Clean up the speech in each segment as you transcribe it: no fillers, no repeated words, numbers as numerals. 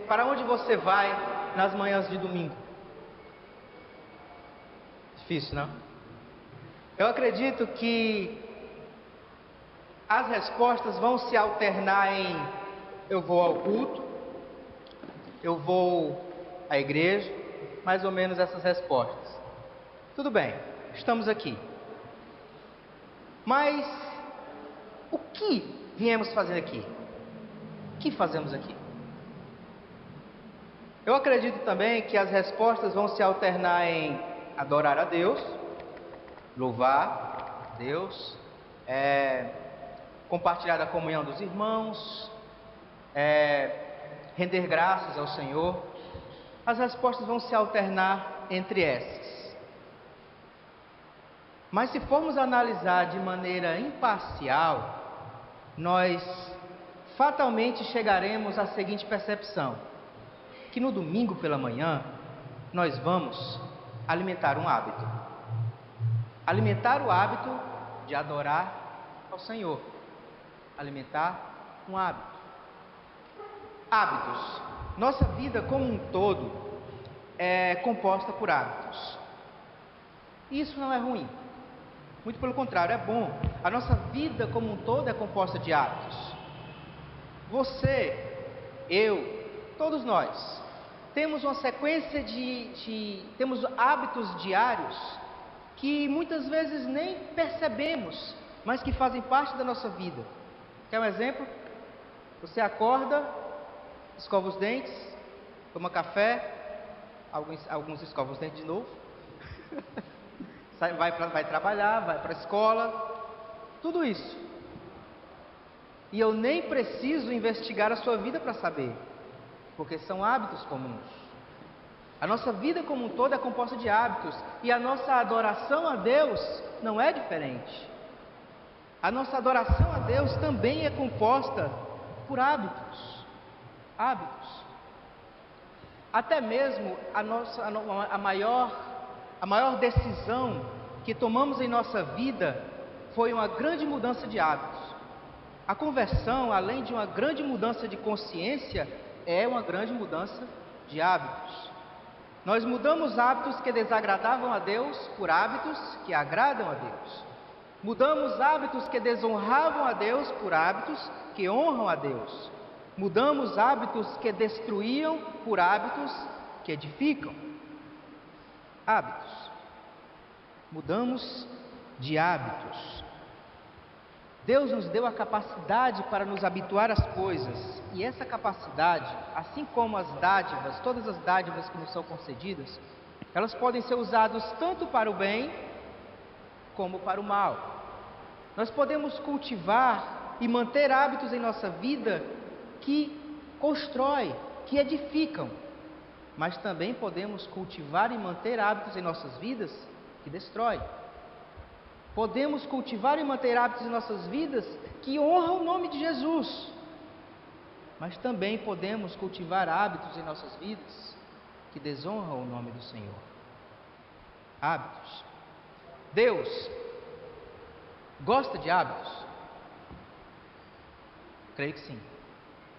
para onde você vai nas manhãs de domingo? Difícil, não? Eu acredito que as respostas vão se alternar em: eu vou ao culto, eu vou à igreja, mais ou menos essas respostas. Tudo bem, estamos aqui. Mas o que viemos fazer aqui? O que fazemos aqui? Eu acredito também que as respostas vão se alternar em adorar a Deus, louvar a Deus, compartilhar da comunhão dos irmãos, render graças ao Senhor. As respostas vão se alternar entre essas. Mas se formos analisar de maneira imparcial, nós fatalmente chegaremos à seguinte percepção: que no domingo pela manhã nós vamos alimentar um hábito. Alimentar o hábito de adorar ao Senhor. Alimentar um hábito. Hábitos. Nossa vida como um todo é composta por hábitos. E isso não é ruim. Muito pelo contrário, é bom. A nossa vida como um todo é composta de hábitos. Você, eu, todos nós, temos uma sequência temos hábitos diários que muitas vezes nem percebemos, mas que fazem parte da nossa vida. Quer um exemplo? Você acorda, escova os dentes, toma café, alguns escovam os dentes de novo, vai trabalhar, vai para a escola, tudo isso. E eu nem preciso investigar a sua vida para saber, porque são hábitos comuns. A nossa vida como um todo é composta de hábitos, e a nossa adoração a Deus não é diferente. A nossa adoração a Deus também é composta por hábitos. Hábitos. Até mesmo a maior decisão que tomamos em nossa vida foi uma grande mudança de hábitos. A conversão, além de uma grande mudança de consciência, é uma grande mudança de hábitos. Nós mudamos hábitos que desagradavam a Deus por hábitos que agradam a Deus. Mudamos hábitos que desonravam a Deus por hábitos que honram a Deus. Mudamos hábitos que destruíam por hábitos que edificam. Hábitos. Mudamos de hábitos. Deus nos deu a capacidade para nos habituar às coisas, e essa capacidade, assim como as dádivas, todas as dádivas que nos são concedidas, elas podem ser usadas tanto para o bem como para o mal. Nós podemos cultivar e manter hábitos em nossa vida que constroem, que edificam, mas também podemos cultivar e manter hábitos em nossas vidas que destroem. Podemos cultivar e manter hábitos em nossas vidas que honram o nome de Jesus, mas também podemos cultivar hábitos em nossas vidas que desonram o nome do Senhor. Hábitos. Deus gosta de hábitos? Creio que sim.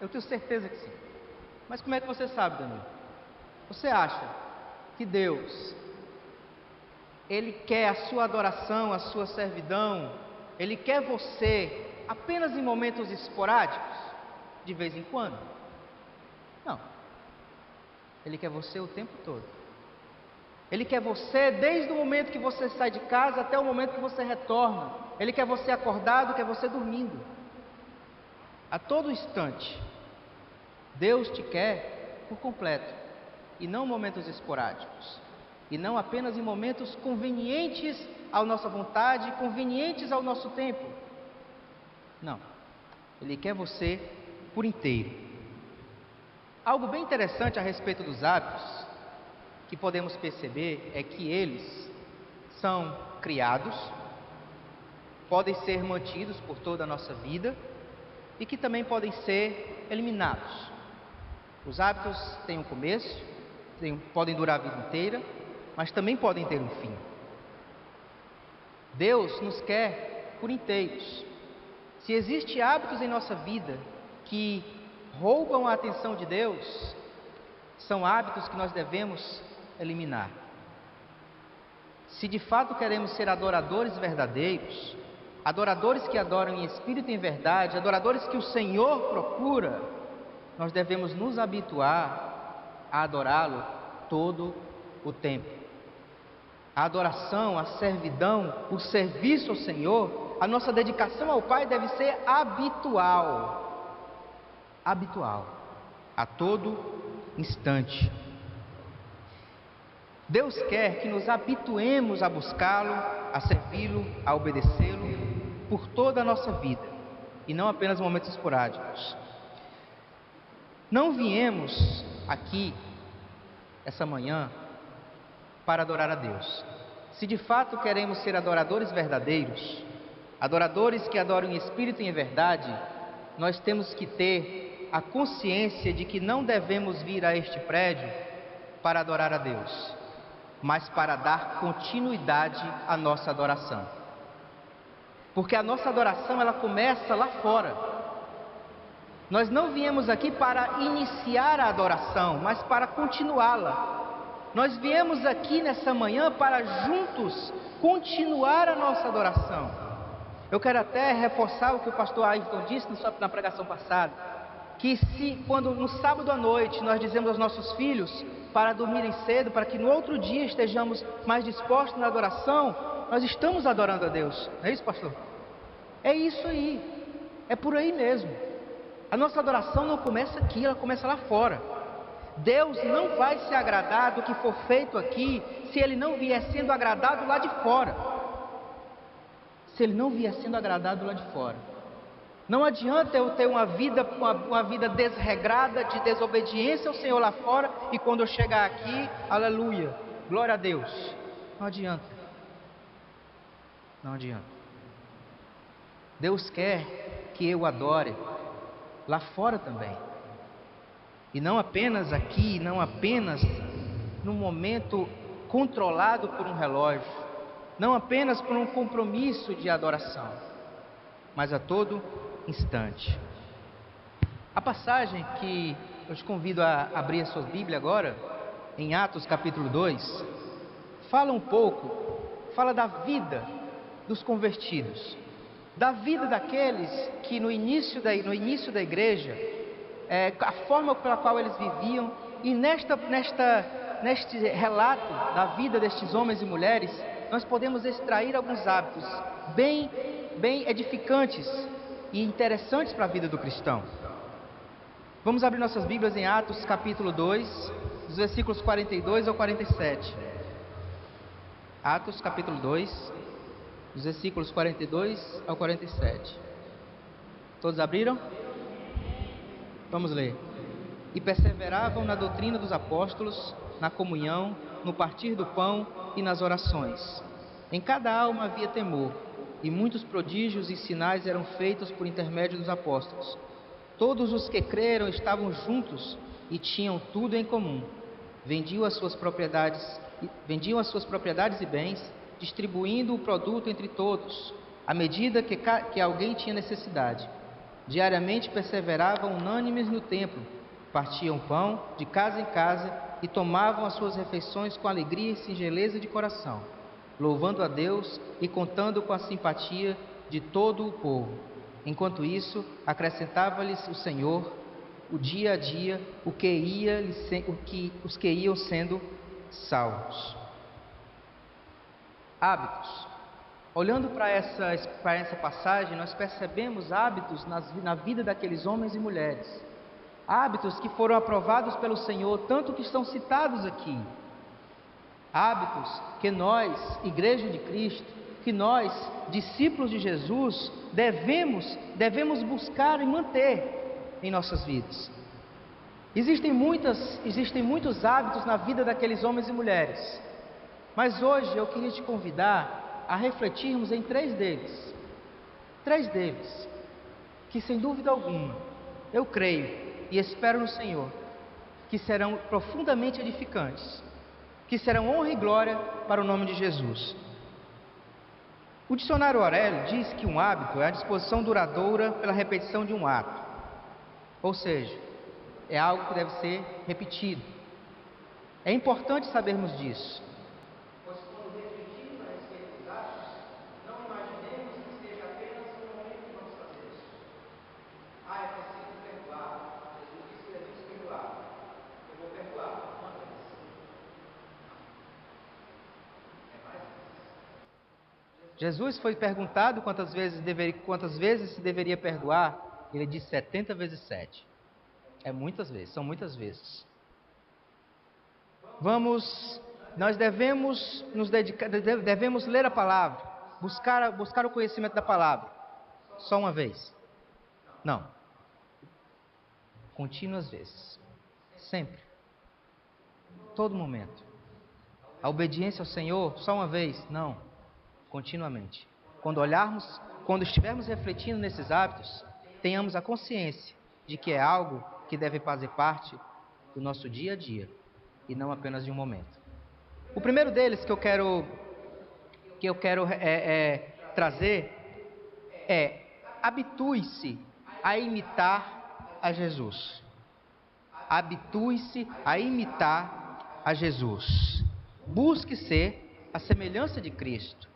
Eu tenho certeza que sim. Mas como é que você sabe, Danilo? Você acha que Deus, Ele quer a sua adoração, a sua servidão, Ele quer você apenas em momentos esporádicos, de vez em quando? Não. Ele quer você o tempo todo. Ele quer você desde o momento que você sai de casa até o momento que você retorna. Ele quer você acordado, quer você dormindo. A todo instante. Deus te quer por completo, e não momentos esporádicos. E não apenas em momentos convenientes à nossa vontade, convenientes ao nosso tempo. Não. Ele quer você por inteiro. Algo bem interessante a respeito dos hábitos que podemos perceber é que eles são criados, podem ser mantidos por toda a nossa vida e que também podem ser eliminados. Os hábitos têm um começo, podem durar a vida inteira, mas também podem ter um fim. Deus nos quer por inteiros. Se existem hábitos em nossa vida que roubam a atenção de Deus, são hábitos que nós devemos eliminar. Se de fato queremos ser adoradores verdadeiros, adoradores que adoram em espírito e em verdade, adoradores que o Senhor procura, nós devemos nos habituar a adorá-lo todo o tempo. A adoração, a servidão, o serviço ao Senhor, a nossa dedicação ao Pai deve ser habitual, a todo instante. Deus quer que nos habituemos a buscá-lo, a servi-lo, a obedecê-lo por toda a nossa vida, e não apenas momentos esporádicos. Não viemos aqui essa manhã para adorar a Deus. Se de fato queremos ser adoradores verdadeiros, adoradores que adoram em espírito e em verdade, nós temos que ter a consciência de que não devemos vir a este prédio para adorar a Deus, mas para dar continuidade à nossa adoração. Porque a nossa adoração, ela começa lá fora. Nós não viemos aqui para iniciar a adoração, mas para continuá-la. Nós viemos aqui nessa manhã para juntos continuar a nossa adoração. Eu quero até reforçar o que o pastor Ayrton disse na pregação passada, que quando no sábado à noite nós dizemos aos nossos filhos para dormirem cedo, para que no outro dia estejamos mais dispostos na adoração, nós estamos adorando a Deus. Não é isso, pastor? É isso aí, é por aí mesmo. A nossa adoração não começa aqui, ela começa lá fora. Deus não vai se agradar do que for feito aqui, se Ele não vier sendo agradado lá de fora. Se Ele não vier sendo agradado lá de fora. Não adianta eu ter uma vida desregrada, de desobediência ao Senhor lá fora, e quando eu chegar aqui, aleluia, glória a Deus. Não adianta. Não adianta. Deus quer que eu adore lá fora também. E não apenas aqui, não apenas num momento controlado por um relógio, não apenas por um compromisso de adoração, mas a todo instante. A passagem que eu te convido a abrir a sua Bíblia agora, em Atos capítulo 2, fala da vida dos convertidos, da vida daqueles que no início da igreja, a forma pela qual eles viviam, e neste relato da vida destes homens e mulheres, nós podemos extrair alguns hábitos bem edificantes e interessantes para a vida do cristão. Vamos abrir nossas Bíblias em Atos capítulo 2, dos versículos 42 ao 47. Atos capítulo 2, dos versículos 42 ao 47. Todos abriram? Vamos ler. E perseveravam na doutrina dos apóstolos, na comunhão, no partir do pão e nas orações. Em cada alma havia temor, e muitos prodígios e sinais eram feitos por intermédio dos apóstolos. Todos os que creram estavam juntos e tinham tudo em comum. Vendiam as suas propriedades e bens, distribuindo o produto entre todos, à medida que alguém tinha necessidade. Diariamente perseveravam unânimes no templo, partiam pão de casa em casa e tomavam as suas refeições com alegria e singeleza de coração, louvando a Deus e contando com a simpatia de todo o povo. Enquanto isso, acrescentava-lhes o Senhor, o dia a dia, os que iam sendo salvos. Hábitos. Olhando para essa passagem, nós percebemos hábitos na vida daqueles homens e mulheres. Hábitos que foram aprovados pelo Senhor, tanto que estão citados aqui. Hábitos que nós, Igreja de Cristo, que nós, discípulos de Jesus, devemos buscar e manter em nossas vidas. Existem muitos hábitos na vida daqueles homens e mulheres, mas hoje eu queria te convidar a refletirmos em três deles, que sem dúvida alguma, eu creio e espero no Senhor, que serão profundamente edificantes, que serão honra e glória para o nome de Jesus. O dicionário Aurélio diz que um hábito é a disposição duradoura pela repetição de um ato. Ou seja, é algo que deve ser repetido. É importante sabermos disso. Pois quando refletimos a respeito dos atos, não imaginemos que seja apenas um momento que vamos fazer isso. É preciso perdoar. Jesus disse que devemos perdoar. Eu vou perdoar. Quantas vezes? É mais vezes. Jesus foi perguntado quantas vezes se deveria perdoar. Ele disse 70 vezes 7. É muitas vezes, são muitas vezes. Nós devemos nos dedicar, devemos ler a palavra, buscar o conhecimento da palavra. Só uma vez? Não. Contínuas vezes. Sempre. Todo momento. A obediência ao Senhor, só uma vez? Não. Continuamente. Quando estivermos refletindo nesses hábitos, tenhamos a consciência de que é algo que deve fazer parte do nosso dia a dia e não apenas de um momento. O primeiro deles que eu quero trazer é: habitue-se a imitar a Jesus. Habitue-se a imitar a Jesus. Busque ser a semelhança de Cristo.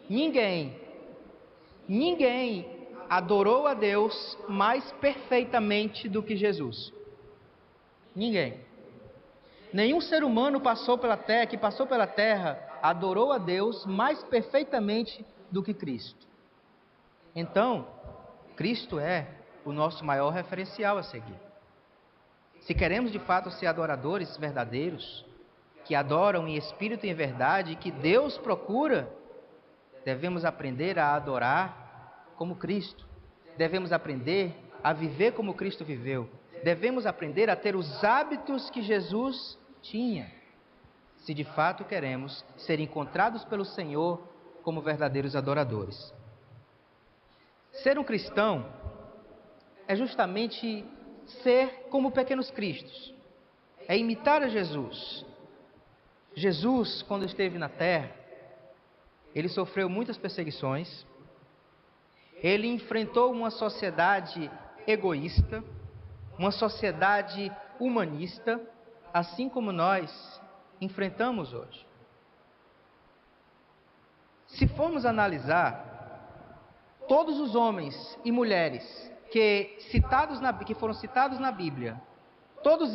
Ninguém adorou a Deus mais perfeitamente do que Jesus. Ninguém. Nenhum ser humano que passou pela terra adorou a Deus mais perfeitamente do que Cristo. Então, Cristo é o nosso maior referencial a seguir. Se queremos de fato ser adoradores verdadeiros, que adoram em espírito e em verdade, que Deus procura, devemos aprender a adorar como Cristo. Devemos aprender a viver como Cristo viveu. Devemos aprender a ter os hábitos que Jesus tinha, se de fato queremos ser encontrados pelo Senhor como verdadeiros adoradores. Ser um cristão é justamente ser como pequenos cristos, é imitar a Jesus. Jesus, quando esteve na terra, ele sofreu muitas perseguições, ele enfrentou uma sociedade egoísta, uma sociedade humanista, assim como nós enfrentamos hoje. Se formos analisar, todos os homens e mulheres que foram citados na Bíblia, todos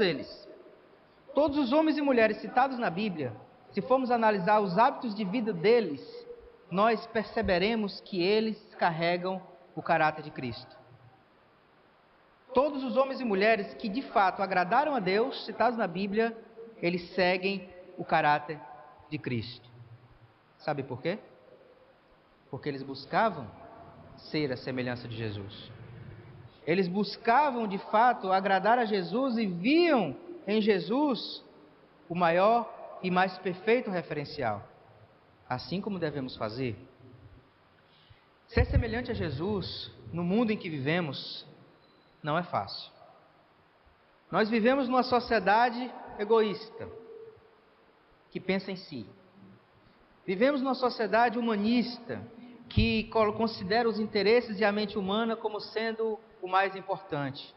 os homens e mulheres citados na Bíblia, se formos analisar os hábitos de vida deles, nós perceberemos que eles carregam o caráter de Cristo. Todos os homens e mulheres que de fato agradaram a Deus, citados na Bíblia, eles seguem o caráter de Cristo. Sabe por quê? Porque eles buscavam ser a semelhança de Jesus. Eles buscavam de fato agradar a Jesus e viam em Jesus o maior e mais perfeito referencial. Assim como devemos fazer. Ser semelhante a Jesus no mundo em que vivemos não é fácil. Nós vivemos numa sociedade egoísta, que pensa em si. Vivemos numa sociedade humanista, que considera os interesses e a mente humana como sendo o mais importante.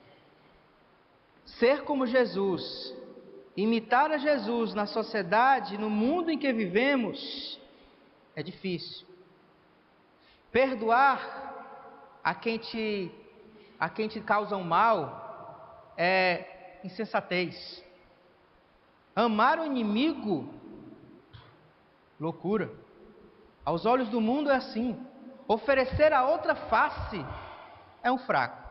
Ser como Jesus, imitar a Jesus na sociedade, no mundo em que vivemos, é difícil. Perdoar a quem te causa um mal é insensatez. Amar o inimigo, loucura. Aos olhos do mundo é assim. Oferecer a outra face é um fraco.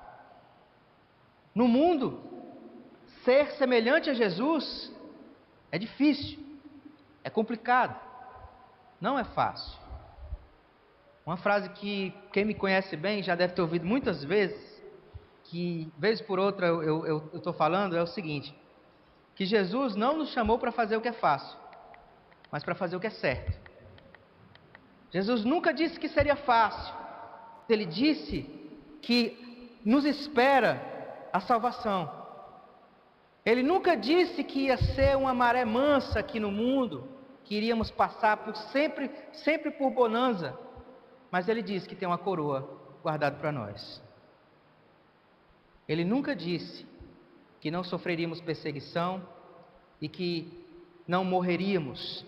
No mundo, ser semelhante a Jesus é difícil, é complicado, não é fácil. Uma frase que quem me conhece bem já deve ter ouvido muitas vezes, que vez por outra eu estou falando, é o seguinte: que Jesus não nos chamou para fazer o que é fácil, mas para fazer o que é certo. Jesus nunca disse que seria fácil. Ele disse que nos espera a salvação. Ele nunca disse que ia ser uma maré mansa aqui no mundo, que iríamos passar por sempre por bonança. Mas ele disse que tem uma coroa guardada para nós. Ele nunca disse que não sofreríamos perseguição e que não morreríamos,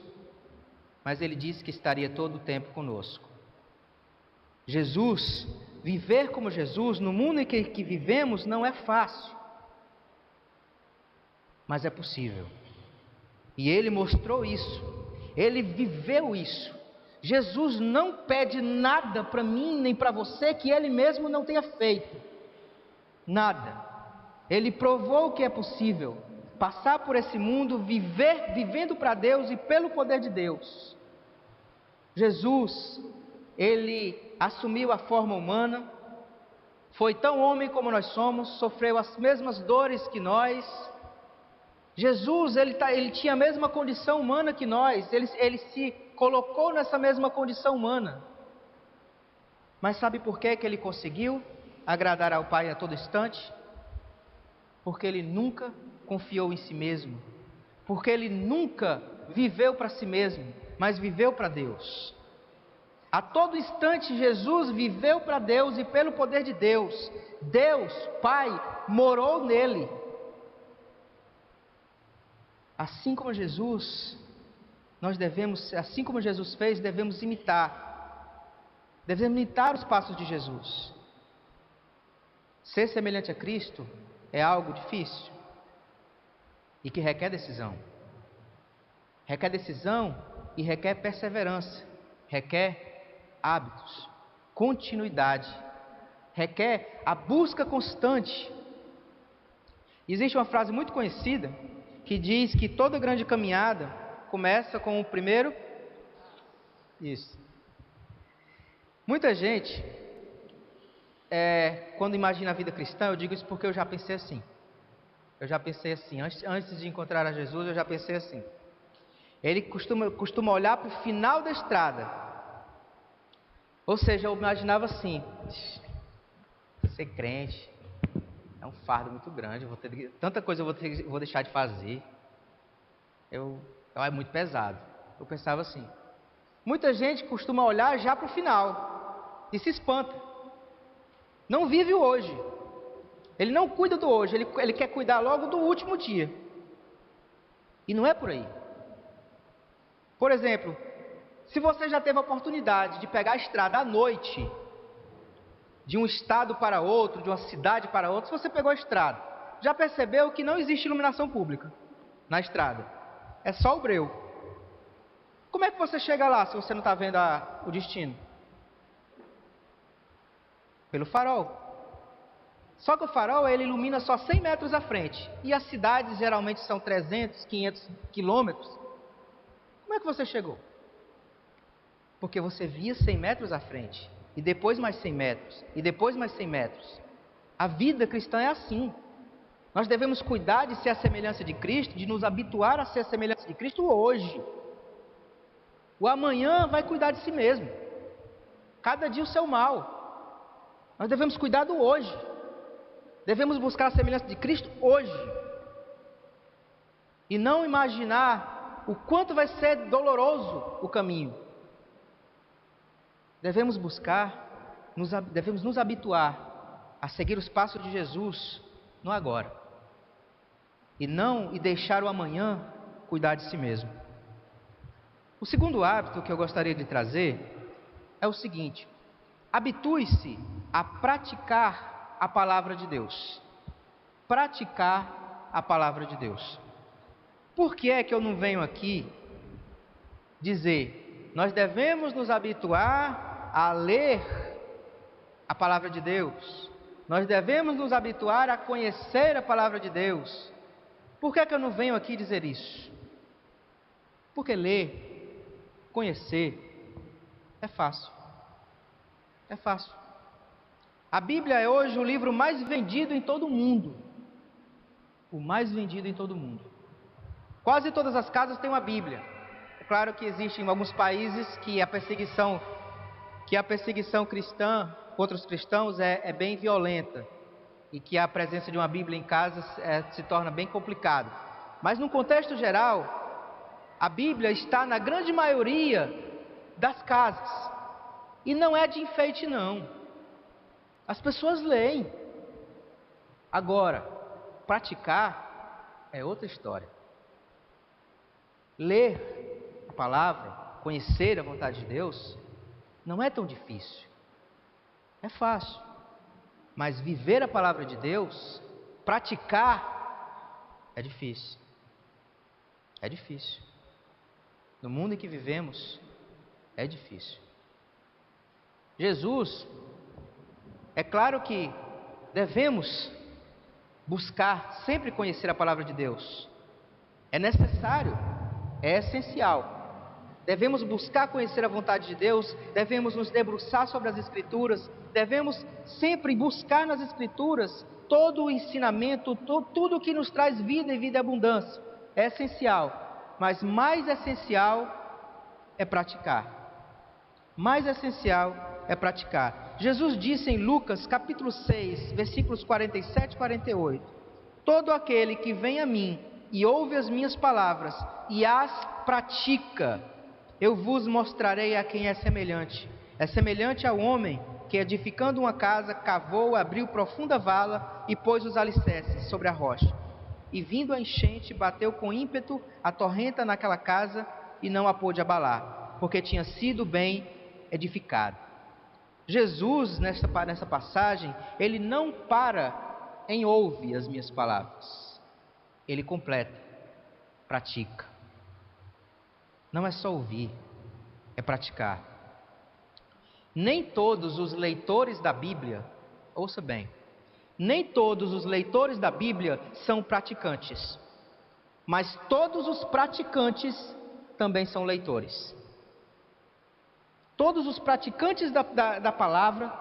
mas Ele disse que estaria todo o tempo conosco. Jesus, viver como Jesus, no mundo em que vivemos, não é fácil, mas é possível. E Ele mostrou isso, Ele viveu isso. Jesus não pede nada para mim nem para você que Ele mesmo não tenha feito, nada. Ele provou que é possível passar por esse mundo, vivendo para Deus e pelo poder de Deus. Jesus, Ele assumiu a forma humana, foi tão homem como nós somos, sofreu as mesmas dores que nós. Jesus, ele tinha a mesma condição humana que nós, ele se colocou nessa mesma condição humana. Mas sabe por que Ele conseguiu agradar ao Pai a todo instante? Porque Ele nunca confiou em si mesmo, porque Ele nunca viveu para si mesmo, mas viveu para Deus. A todo instante Jesus viveu para Deus e pelo poder de Deus. Deus, Pai, morou nele. Assim como Jesus, assim como Jesus fez, devemos imitar. Devemos imitar os passos de Jesus. Ser semelhante a Cristo é algo difícil e que requer decisão. Requer decisão e requer perseverança. Requer hábitos, continuidade. Requer a busca constante. Existe uma frase muito conhecida que diz que toda grande caminhada começa com o primeiro. Isso. Muita gente, quando imagina a vida cristã, eu digo isso porque eu já pensei assim. Antes de encontrar a Jesus, eu já pensei assim. Ele costuma olhar para o final da estrada. Ou seja, eu imaginava assim: ser crente é um fardo muito grande, tanta coisa eu vou deixar de fazer. É muito pesado. Eu pensava assim. Muita gente costuma olhar já para o final e se espanta. Não vive o hoje. Ele não cuida do hoje, ele quer cuidar logo do último dia. E não é por aí. Por exemplo, se você já teve a oportunidade de pegar a estrada à noite, de um estado para outro, de uma cidade para outra, se você pegou a estrada, já percebeu que não existe iluminação pública na estrada? É só o breu. Como é que você chega lá se você não está vendo o destino? Pelo farol. Só que o farol, ele ilumina só 100 metros à frente. E as cidades geralmente são 300, 500 quilômetros. Como é que você chegou? Porque você via 100 metros à frente. E depois mais 100 metros. E depois mais 100 metros. A vida cristã é assim. Nós devemos cuidar de ser a semelhança de Cristo, de nos habituar a ser a semelhança de Cristo hoje. O amanhã vai cuidar de si mesmo. Cada dia o seu mal. Nós devemos cuidar do hoje. Devemos buscar a semelhança de Cristo hoje. E não imaginar o quanto vai ser doloroso o caminho. Devemos nos habituar a seguir os passos de Jesus no agora. E deixar o amanhã cuidar de si mesmo. O segundo hábito que eu gostaria de trazer é o seguinte: habitue-se a praticar a palavra de Deus. Praticar a palavra de Deus. Por que é que eu não venho aqui dizer, nós devemos nos habituar a ler a palavra de Deus, nós devemos nos habituar a conhecer a palavra de Deus? Por que é que eu não venho aqui dizer isso? Porque ler, conhecer, é fácil. É fácil. A Bíblia é hoje o livro mais vendido em todo o mundo. O mais vendido em todo o mundo. Quase todas as casas têm uma Bíblia. É claro que existem alguns países que a perseguição cristã contra os cristãos é bem violenta. E que a presença de uma Bíblia em casa se torna bem complicado. Mas no contexto geral, a Bíblia está na grande maioria das casas. E não é de enfeite não. As pessoas leem. Agora, praticar é outra história. Ler a palavra, conhecer a vontade de Deus, não é tão difícil. É fácil. Mas viver a palavra de Deus, praticar, é difícil. É difícil. No mundo em que vivemos, é difícil. Jesus, é claro que devemos buscar sempre conhecer a palavra de Deus. É necessário, é essencial. Devemos buscar conhecer a vontade de Deus, devemos nos debruçar sobre as Escrituras, devemos sempre buscar nas Escrituras todo o ensinamento, tudo que nos traz vida e vida e abundância. É essencial, mas mais essencial é praticar. Mais essencial é praticar. Jesus disse em Lucas capítulo 6, versículos 47 e 48: todo aquele que vem a mim e ouve as minhas palavras e as pratica, eu vos mostrarei a quem é semelhante. É semelhante ao homem que, edificando uma casa, cavou, abriu profunda vala e pôs os alicerces sobre a rocha. E vindo a enchente, bateu com ímpeto a torrenta naquela casa e não a pôde abalar, porque tinha sido bem edificado. Jesus, nessa passagem, ele não para em ouve as minhas palavras. Ele completa, pratica. Não é só ouvir, é praticar. Nem todos os leitores da Bíblia, ouça bem, nem todos os leitores da Bíblia são praticantes, mas todos os praticantes também são leitores. Todos os praticantes da palavra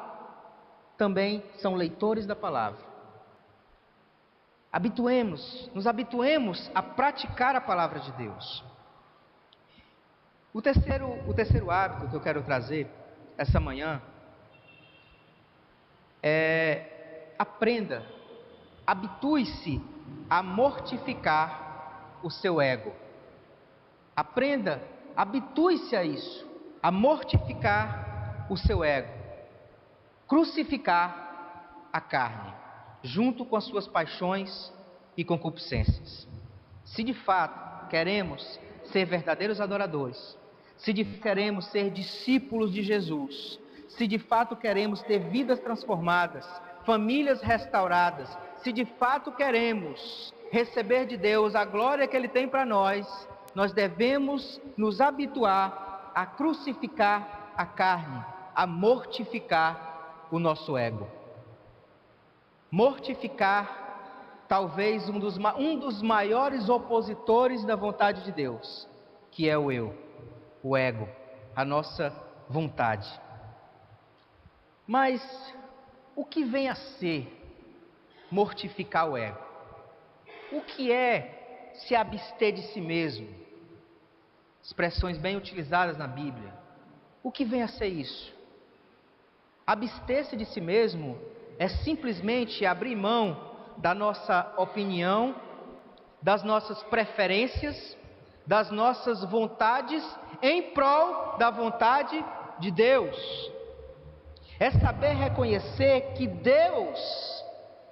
também são leitores da palavra. Nos habituemos a praticar a palavra de Deus. O terceiro hábito que eu quero trazer essa manhã é: aprenda, habitue-se a mortificar o seu ego. Aprenda, habitue-se a isso, a mortificar o seu ego, crucificar a carne, junto com as suas paixões e concupiscências. Se de fato queremos ser verdadeiros adoradores, se de fato queremos ser discípulos de Jesus, se de fato queremos ter vidas transformadas, famílias restauradas, se de fato queremos receber de Deus a glória que Ele tem para nós, nós devemos nos habituar a crucificar a carne, a mortificar o nosso ego. Mortificar talvez um dos maiores opositores da vontade de Deus, que é o eu, o ego, a nossa vontade. Mas o que vem a ser mortificar o ego? O que é se abster de si mesmo? Expressões bem utilizadas na Bíblia. O que vem a ser isso? Abster-se de si mesmo é simplesmente abrir mão da nossa opinião, das nossas preferências, das nossas vontades em prol da vontade de Deus. É saber reconhecer que Deus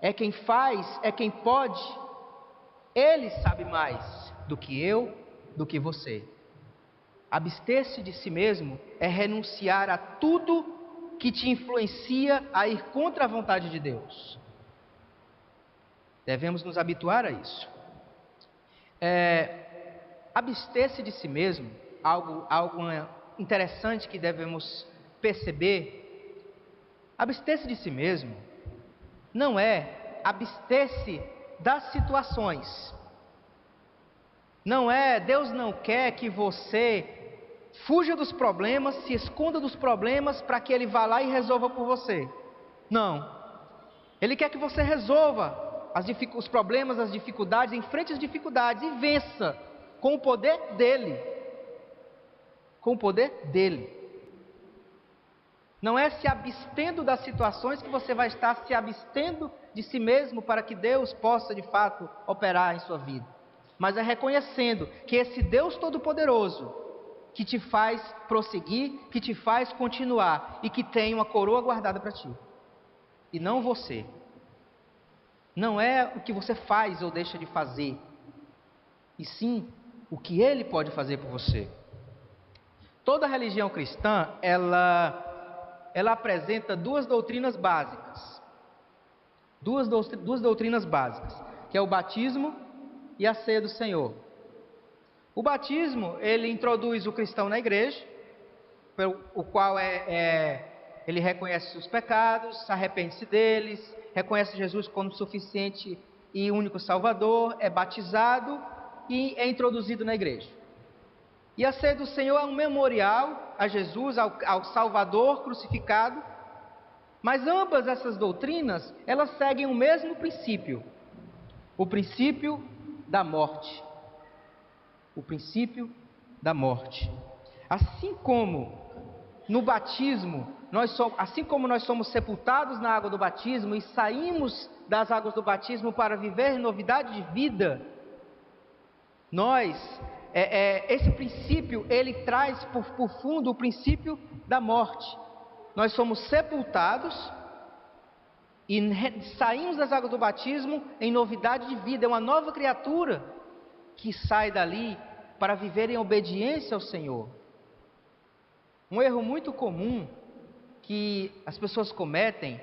é quem faz, é quem pode. Ele sabe mais do que eu, do que você. Abster-se de si mesmo é renunciar a tudo que te influencia a ir contra a vontade de Deus. Devemos nos habituar a isso. Abster-se de si mesmo, algo interessante que devemos perceber. Abster-se de si mesmo não é abster-se das situações. Não é, Deus não quer que você fuja dos problemas, se esconda dos problemas para que Ele vá lá e resolva por você. Não. Ele quer que você resolva os problemas, as dificuldades, enfrente as dificuldades e vença com o poder dEle. Com o poder dEle. Não é se abstendo das situações que você vai estar se abstendo de si mesmo para que Deus possa de fato operar em sua vida. Mas é reconhecendo que esse Deus Todo-Poderoso que te faz prosseguir, que te faz continuar e que tem uma coroa guardada para ti. E não você. não é o que você faz ou deixa de fazer, e sim o que Ele pode fazer por você. Toda religião cristã, ela apresenta duas doutrinas básicas. Duas doutrinas básicas, que é o batismo e a ceia do Senhor. O batismo, ele introduz o cristão na igreja, o qual ele reconhece os pecados, arrepende-se deles, reconhece Jesus como suficiente e único Salvador, é batizado e é introduzido na igreja. E a ceia do Senhor é um memorial a Jesus, ao Salvador crucificado. Mas ambas essas doutrinas, elas seguem o mesmo princípio, o princípio da morte. O princípio da morte. Assim como no batismo, assim como nós somos sepultados na água do batismo e saímos das águas do batismo para viver novidade de vida, esse princípio, ele traz por fundo o princípio da morte. Nós somos sepultados e saímos das águas do batismo em novidade de vida. É uma nova criatura que sai dali para viver em obediência ao Senhor. Um erro muito comum que as pessoas cometem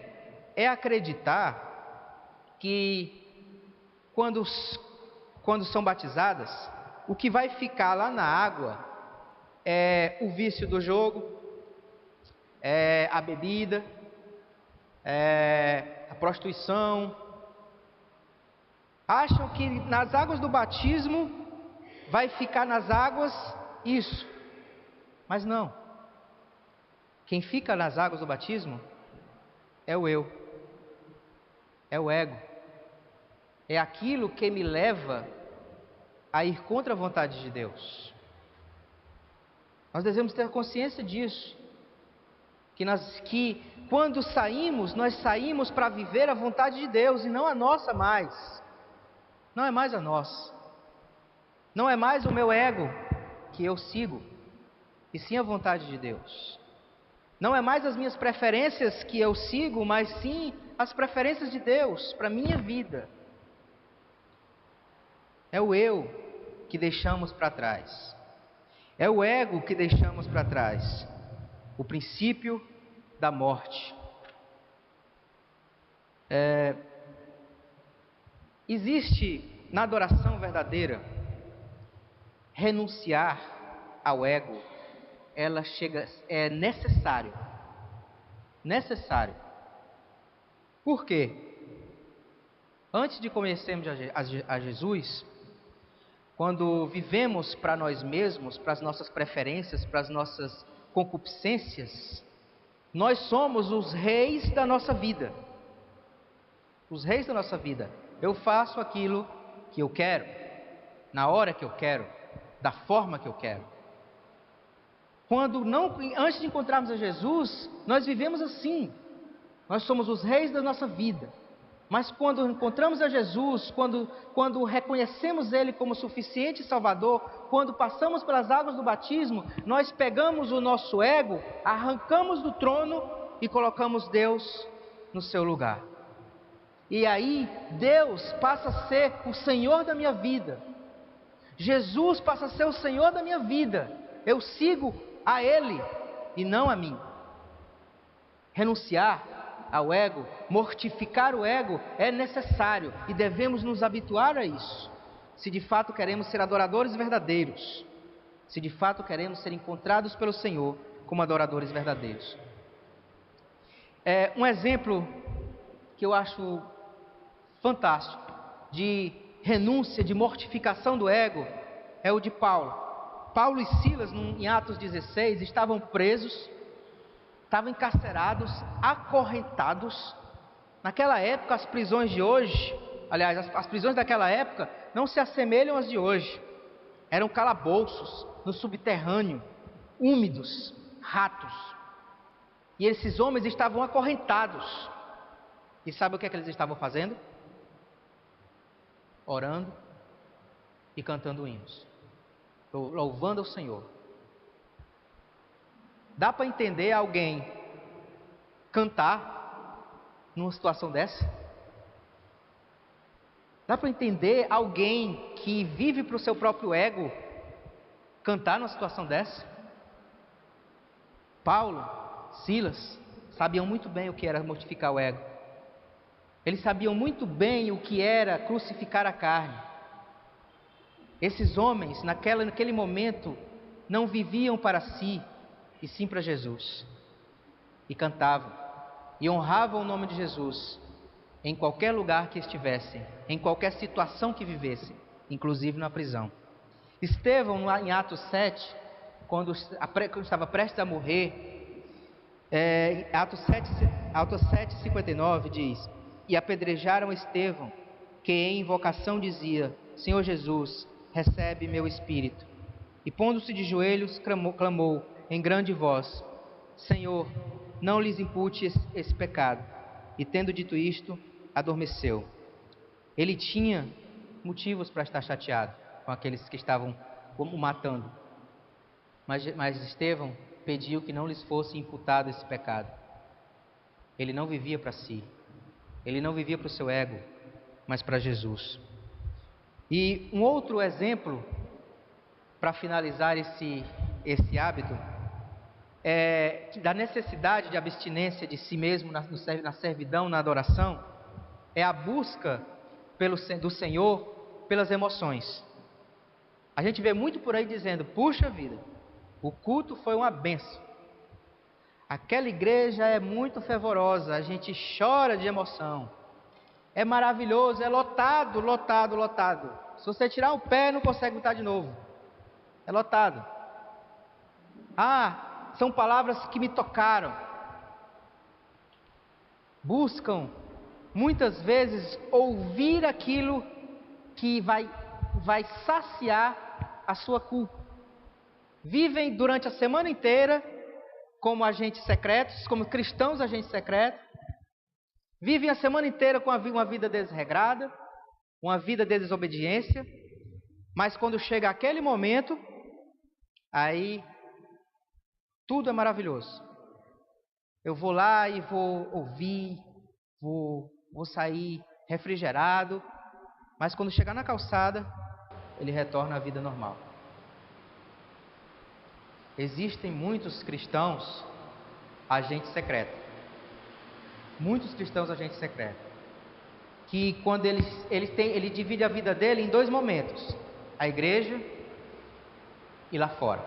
é acreditar que quando são batizadas, o que vai ficar lá na água é o vício do jogo, a bebida, a prostituição. Acham que nas águas do batismo vai ficar nas águas isso, mas não. Quem fica nas águas do batismo é o eu, é o ego, é aquilo que me leva a ir contra a vontade de Deus. Nós devemos ter consciência disso. Que quando saímos, nós saímos para viver a vontade de Deus e não a nossa mais. Não é mais a nossa. Não é mais o meu ego que eu sigo, e sim a vontade de Deus. Não é mais as minhas preferências que eu sigo, mas sim as preferências de Deus para a minha vida. É o eu que deixamos para trás. É o ego que deixamos para trás. O princípio da morte. Existe na adoração verdadeira renunciar ao ego. É necessário. Necessário. Por quê? Antes de conhecermos a Jesus, quando vivemos para nós mesmos, para as nossas preferências, para as nossas concupiscências, nós somos os reis da nossa vida. Os reis da nossa vida. Eu faço aquilo que eu quero, na hora que eu quero, da forma que eu quero. Antes de encontrarmos a Jesus, nós vivemos assim. Nós somos os reis da nossa vida. Mas quando encontramos a Jesus, quando reconhecemos Ele como suficiente Salvador, quando passamos pelas águas do batismo, nós pegamos o nosso ego, arrancamos do trono e colocamos Deus no seu lugar. E aí Deus passa a ser o Senhor da minha vida. Jesus passa a ser o Senhor da minha vida. Eu sigo a Ele e não a mim. Renunciar ao ego, mortificar o ego é necessário e devemos nos habituar a isso, se de fato queremos ser adoradores verdadeiros, se de fato queremos ser encontrados pelo Senhor como adoradores verdadeiros. Um exemplo que eu acho fantástico de renúncia, de mortificação do ego, é o de Paulo. Paulo e Silas, em Atos 16, estavam presos, estavam encarcerados, acorrentados. Naquela época, as prisões de hoje, aliás, as prisões daquela época não se assemelham às de hoje. Eram calabouços no subterrâneo, úmidos, ratos. E esses homens estavam acorrentados. E sabe o que é que eles estavam fazendo? Orando e cantando hinos, louvando ao Senhor. Dá para entender alguém cantar numa situação dessa? Dá para entender alguém que vive para o seu próprio ego cantar numa situação dessa? Paulo, Silas sabiam muito bem o que era mortificar o ego. Eles sabiam muito bem o que era crucificar a carne. Esses homens, naquele momento, não viviam para si, e sim para Jesus. E cantavam, e honravam o nome de Jesus, em qualquer lugar que estivessem, em qualquer situação que vivessem, inclusive na prisão. Estevão, em Atos 7, quando estava prestes a morrer, Atos 7:59 diz: e apedrejaram Estevão, que em invocação dizia: Senhor Jesus, recebe meu espírito. E pondo-se de joelhos, clamou em grande voz: Senhor, não lhes impute esse pecado. E tendo dito isto, adormeceu. Ele tinha motivos para estar chateado com aqueles que estavam o matando. Mas Estevão pediu que não lhes fosse imputado esse pecado. Ele não vivia para si. Ele não vivia para o seu ego, mas para Jesus. E um outro exemplo, para finalizar esse hábito, da necessidade de abstinência de si mesmo na servidão, na adoração, é a busca do Senhor pelas emoções. A gente vê muito por aí dizendo: puxa vida, o culto foi uma bênção, aquela igreja é muito fervorosa, a gente chora de emoção, é maravilhoso, é lotado, lotado, lotado. Se você tirar o pé, não consegue botar de novo, é lotado. São palavras que me tocaram. Buscam muitas vezes ouvir aquilo que vai saciar a sua culpa. Vivem durante a semana inteira como agentes secretos, como cristãos agentes secretos. Vivem a semana inteira com uma vida desregrada, uma vida de desobediência. Mas quando chega aquele momento, aí tudo é maravilhoso. Eu vou lá e vou ouvir, vou sair refrigerado, mas quando chegar na calçada, ele retorna à vida normal. Existem muitos cristãos agentes secretos. Muitos cristãos agentes secretos. Que quando ele divide a vida dele em dois momentos: a igreja e lá fora.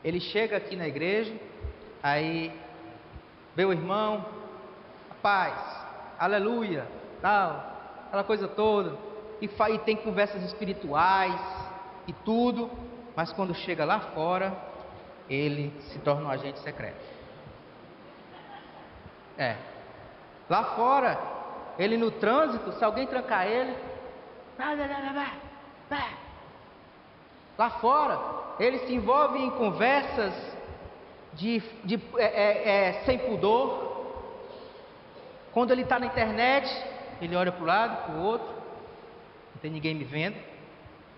Ele chega aqui na igreja, aí vê o irmão, paz, aleluia, tal, aquela coisa toda, e tem conversas espirituais e tudo, mas quando chega lá fora, ele se torna um agente secreto. Lá fora, ele no trânsito, se alguém trancar ele, lá fora, ele se envolve em conversas sem pudor. Quando ele está na internet, ele olha para o lado, para o outro, não tem ninguém me vendo,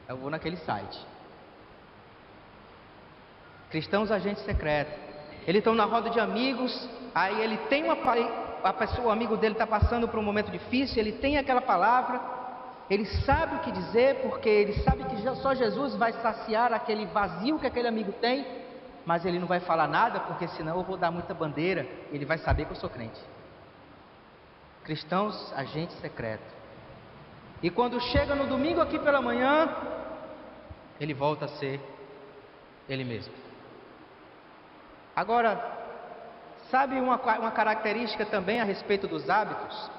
eu vou naquele site. Cristãos agentes secretos. Eles estão na roda de amigos, aí ele tem o amigo dele está passando por um momento difícil, ele tem aquela palavra, ele sabe o que dizer, porque ele sabe que só Jesus vai saciar aquele vazio que aquele amigo tem, mas ele não vai falar nada, porque senão eu vou dar muita bandeira, ele vai saber que eu sou crente. Cristãos agentes secretos. E quando chega no domingo aqui pela manhã, ele volta a ser ele mesmo. Agora, sabe uma característica também a respeito dos hábitos?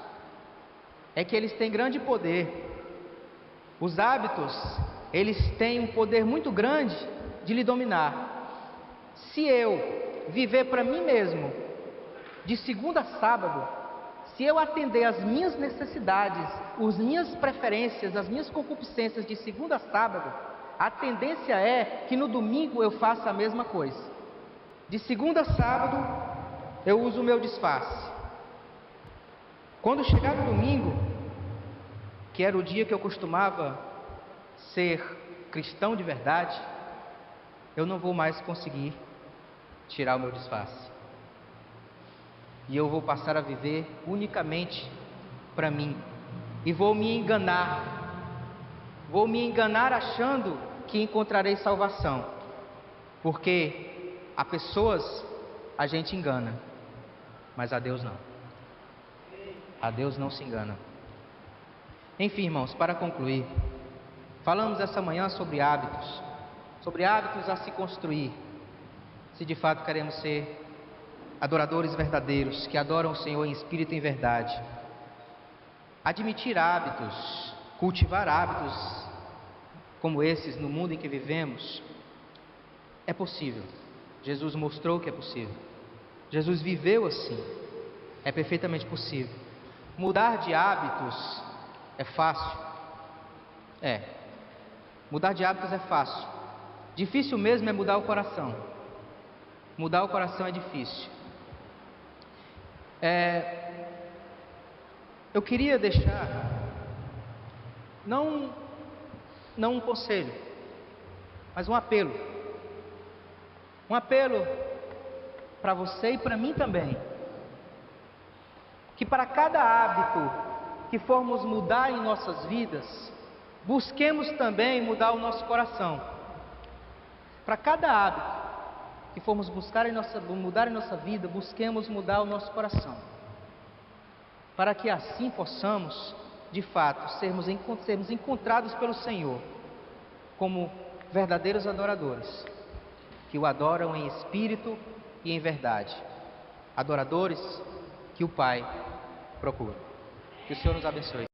É que eles têm grande poder. Os hábitos, eles têm um poder muito grande de lhe dominar. Se eu viver para mim mesmo, de segunda a sábado, se eu atender às minhas necessidades, as minhas preferências, as minhas concupiscências de segunda a sábado, a tendência é que no domingo eu faça a mesma coisa. De segunda a sábado, eu uso o meu disfarce. Quando chegar no domingo, que era o dia que eu costumava ser cristão de verdade, eu não vou mais conseguir tirar o meu disfarce. E eu vou passar a viver unicamente para mim e vou me enganar achando que encontrarei salvação, porque a pessoas a gente engana, mas a Deus não. A Deus não se engana. Enfim, irmãos, para concluir, falamos essa manhã sobre hábitos a se construir, se de fato queremos ser adoradores verdadeiros, que adoram o Senhor em espírito e em verdade. Admitir hábitos, cultivar hábitos como esses no mundo em que vivemos, é possível. Jesus mostrou que é possível. Jesus viveu assim. É perfeitamente possível. Mudar de hábitos é fácil. Mudar de hábitos é fácil. Difícil mesmo é mudar o coração. Mudar o coração é difícil. Eu queria deixar, não um conselho, mas um apelo. Um apelo para você e para mim também. Que para cada hábito que formos mudar em nossas vidas, busquemos também mudar o nosso coração. Para cada hábito que formos mudar em nossa vida, busquemos mudar o nosso coração. Para que assim possamos, de fato, sermos encontrados pelo Senhor como verdadeiros adoradores, que o adoram em espírito e em verdade. Adoradores que o Pai procura. Que o Senhor nos abençoe.